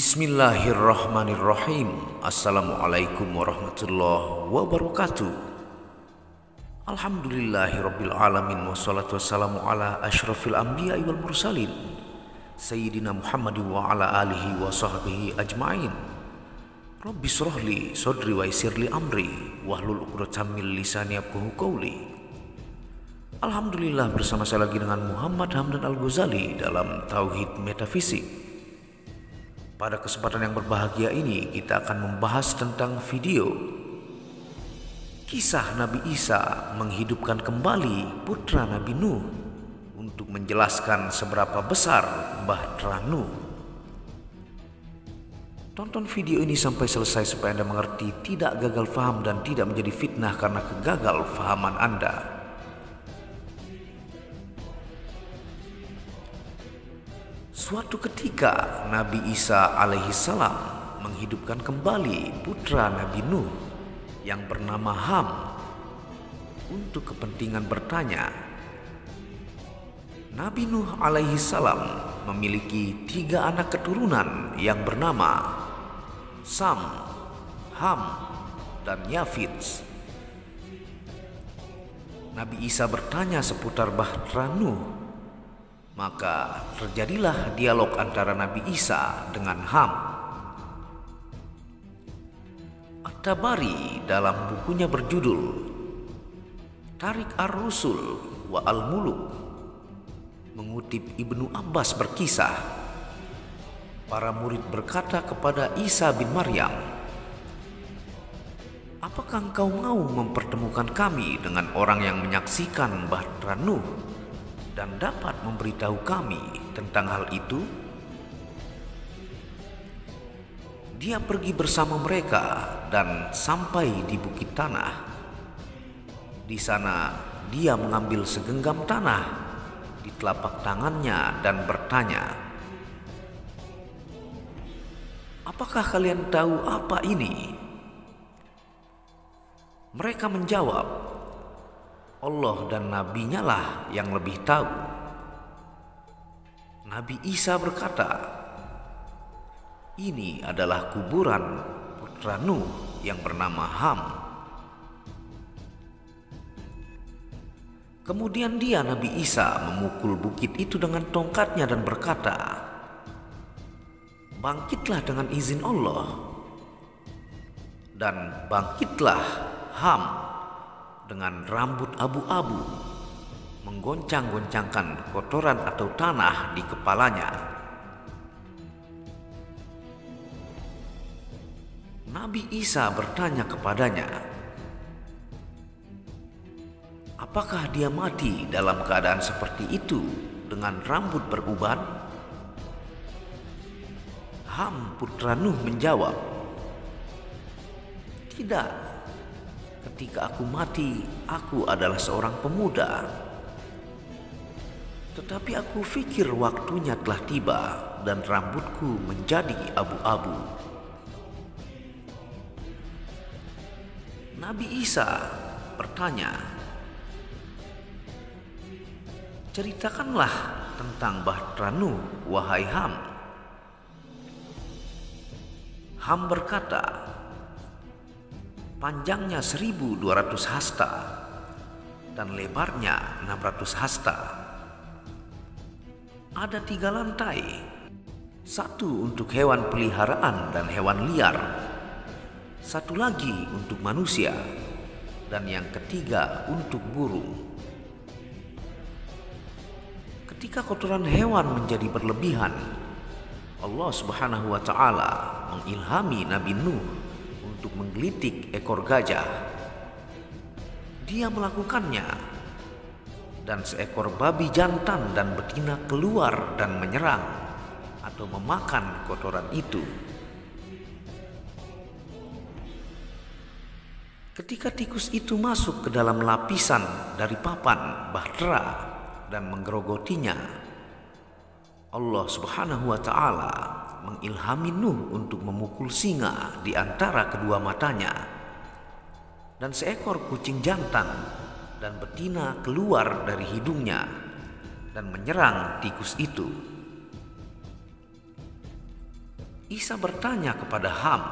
Bismillahirrahmanirrahim. Assalamualaikum warahmatullahi wabarakatuh. Alhamdulillahirabbil alamin wassalatu wassalamu ala asyrafil anbiya'i wal mursalin Sayyidina Muhammadin wa ala alihi wa sahbihi ajma'in. Rabbi shrahli sadri wa yassirli amri wahlul 'uqdatam min lisani yafqahu qawli. Alhamdulillah, bersama saya lagi dengan Muhammad Hamdan Al-Ghazali dalam Tauhid Metafisik. Pada kesempatan yang berbahagia ini kita akan membahas tentang video kisah Nabi Isa menghidupkan kembali putra Nabi Nuh untuk menjelaskan seberapa besar bahtera Nuh. Tonton video ini sampai selesai supaya Anda mengerti, tidak gagal faham dan tidak menjadi fitnah karena kegagal fahaman Anda. Suatu ketika Nabi Isa alaihissalam menghidupkan kembali putra Nabi Nuh yang bernama Ham untuk kepentingan bertanya. Nabi Nuh alaihissalam memiliki 3 anak keturunan yang bernama Sam, Ham, dan Yafits. Nabi Isa bertanya seputar bahtera Nuh. Maka terjadilah dialog antara Nabi Isa dengan Ham. At-Tabari dalam bukunya berjudul Tarik Ar-Rusul wa Al-Muluk mengutip Ibnu Abbas berkisah, para murid berkata kepada Isa bin Maryam, "Apakah engkau mau mempertemukan kami dengan orang yang menyaksikan bahtera Nuh dan dapat memberitahu kami tentang hal itu?" Dia pergi bersama mereka dan sampai di bukit tanah. Di sana dia mengambil segenggam tanah di telapak tangannya dan bertanya, "Apakah kalian tahu apa ini?" Mereka menjawab, "Allah dan nabinya lah yang lebih tahu." Nabi Isa berkata, "Ini adalah kuburan putra Nuh yang bernama Ham." Kemudian Nabi Isa memukul bukit itu dengan tongkatnya dan berkata, "Bangkitlah dengan izin Allah." Dan bangkitlah Ham dengan rambut abu-abu, menggoncang-goncangkan kotoran atau tanah di kepalanya. Nabi Isa bertanya kepadanya, "Apakah dia mati dalam keadaan seperti itu dengan rambut beruban?" Ham putra Nuh menjawab, "Tidak. Ketika aku mati, aku adalah seorang pemuda. Tetapi aku pikir waktunya telah tiba dan rambutku menjadi abu-abu." Nabi Isa bertanya, "Ceritakanlah tentang bahtera Nuh, wahai Ham." Ham berkata, "Panjangnya 1200 hasta dan lebarnya 600 hasta. Ada 3 lantai, satu untuk hewan peliharaan dan hewan liar, satu lagi untuk manusia, dan yang ketiga untuk burung. Ketika kotoran hewan menjadi berlebihan, Allah Subhanahu wa Ta'ala mengilhami Nabi Nuh untuk menggelitik ekor gajah. Dia melakukannya, dan seekor babi jantan dan betina keluar dan menyerang atau memakan kotoran itu. Ketika tikus itu masuk ke dalam lapisan dari papan bahtera dan menggerogotinya, Allah Subhanahu wa Ta'ala mengilhami Nuh untuk memukul singa di antara kedua matanya, dan seekor kucing jantan dan betina keluar dari hidungnya dan menyerang tikus itu. Isa bertanya kepada Ham,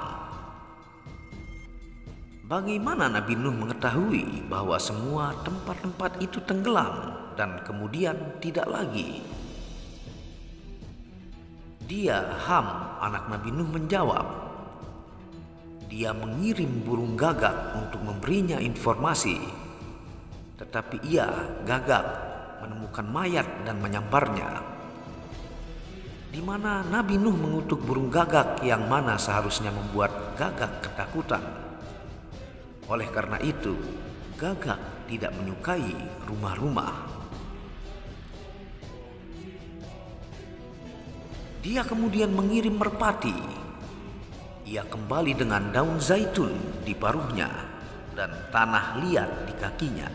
bagaimana Nabi Nuh mengetahui bahwa semua tempat-tempat itu tenggelam dan kemudian tidak lagi? Dia, Ham, anak Nabi Nuh, menjawab, dia mengirim burung gagak untuk memberinya informasi, tetapi ia gagap menemukan mayat dan menyambarnya. Di mana Nabi Nuh mengutuk burung gagak yang mana seharusnya membuat gagak ketakutan. Oleh karena itu, gagak tidak menyukai rumah-rumah. Dia kemudian mengirim merpati. Ia kembali dengan daun zaitun di paruhnya dan tanah liat di kakinya.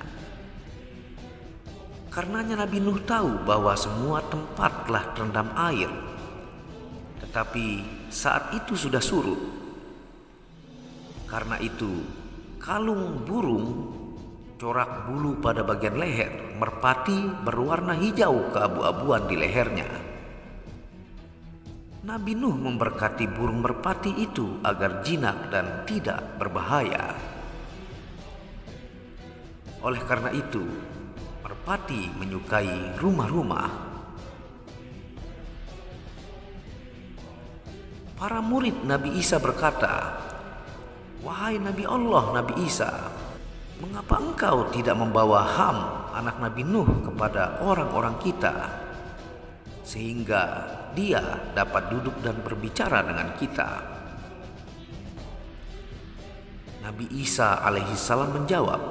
Karenanya Nabi Nuh tahu bahwa semua tempat telah terendam air. Tetapi saat itu sudah surut. Karena itu, kalung burung, corak bulu pada bagian leher merpati berwarna hijau keabu-abuan di lehernya. Nabi Nuh memberkati burung merpati itu agar jinak dan tidak berbahaya. Oleh karena itu, merpati menyukai rumah-rumah. Para murid Nabi Isa berkata, "Wahai Nabi Allah, Nabi Isa, mengapa engkau tidak membawa Ham, anak Nabi Nuh, kepada orang-orang kita, sehingga dia dapat duduk dan berbicara dengan kita?" Nabi Isa alaihissalam menjawab,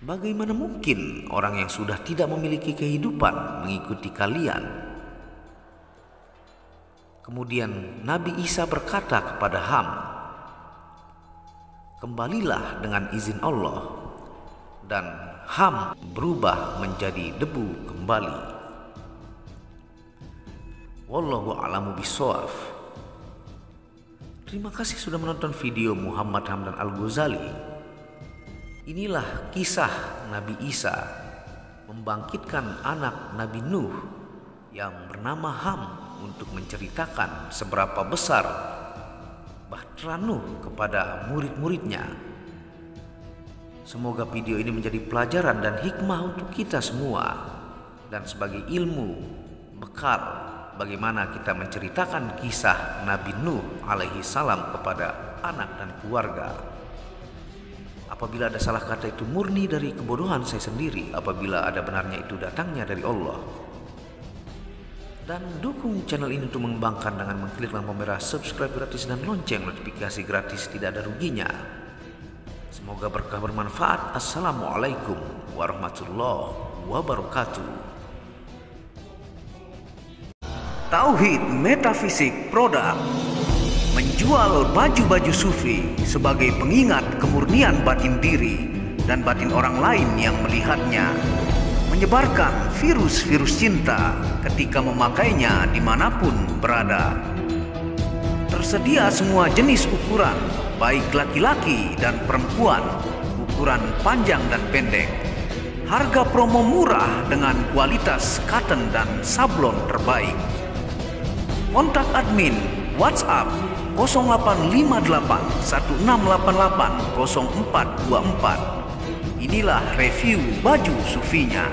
"Bagaimana mungkin orang yang sudah tidak memiliki kehidupan mengikuti kalian?" Kemudian Nabi Isa berkata kepada Ham, "Kembalilah dengan izin Allah." Dan Ham berubah menjadi debu kembali. Wallahu a'lamu bishawab. Terima kasih sudah menonton video Muhammad Hamdan Al-Ghazali. Inilah kisah Nabi Isa membangkitkan anak Nabi Nuh yang bernama Ham untuk menceritakan seberapa besar bahtera Nuh kepada murid-muridnya. Semoga video ini menjadi pelajaran dan hikmah untuk kita semua dan sebagai ilmu bekal bagaimana kita menceritakan kisah Nabi Nuh alaihi salam kepada anak dan keluarga. Apabila ada salah kata itu murni dari kebodohan saya sendiri, apabila ada benarnya itu datangnya dari Allah. Dan dukung channel ini untuk mengembangkan dengan mengklik lampu merah subscribe gratis dan lonceng notifikasi gratis, tidak ada ruginya. Semoga berkah bermanfaat. Assalamualaikum warahmatullahi wabarakatuh. Tauhid Metafisik Produk menjual baju-baju sufi sebagai pengingat kemurnian batin diri dan batin orang lain yang melihatnya, menyebarkan virus-virus cinta ketika memakainya dimanapun berada. Tersedia semua jenis ukuran, baik laki-laki dan perempuan, ukuran panjang dan pendek. Harga promo murah dengan kualitas cotton dan sablon terbaik. Kontak admin WhatsApp 0858 1688 0424. Inilah review baju sufinya.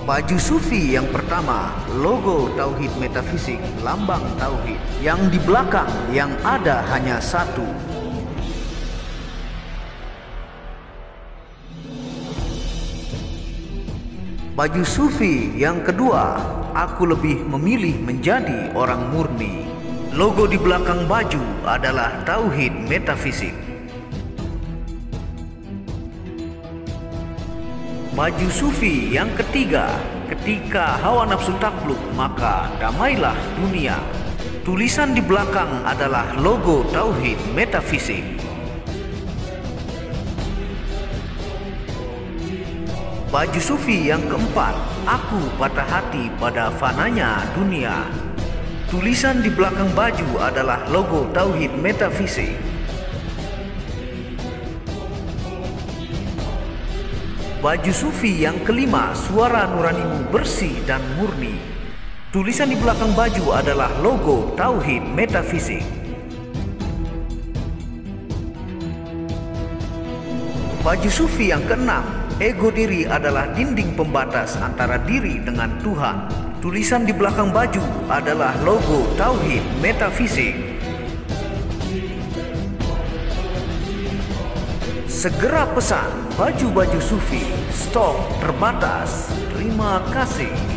Baju sufi yang pertama, logo Tauhid Metafisik, lambang Tauhid. Yang di belakang yang ada hanya satu. Baju sufi yang kedua, aku lebih memilih menjadi orang murni. Logo di belakang baju adalah Tauhid Metafisik. Baju sufi yang ketiga, ketika hawa nafsu takluk maka damailah dunia. Tulisan di belakang adalah logo Tauhid Metafisik. Baju sufi yang keempat, aku patah hati pada fananya dunia. Tulisan di belakang baju adalah logo Tauhid Metafisik. Baju sufi yang kelima, suara nuranimu bersih dan murni. Tulisan di belakang baju adalah logo Tauhid Metafisik. Baju sufi yang keenam, ego diri adalah dinding pembatas antara diri dengan Tuhan. Tulisan di belakang baju adalah logo Tauhid Metafisik. Segera pesan baju-baju sufi, stok terbatas. Terima kasih.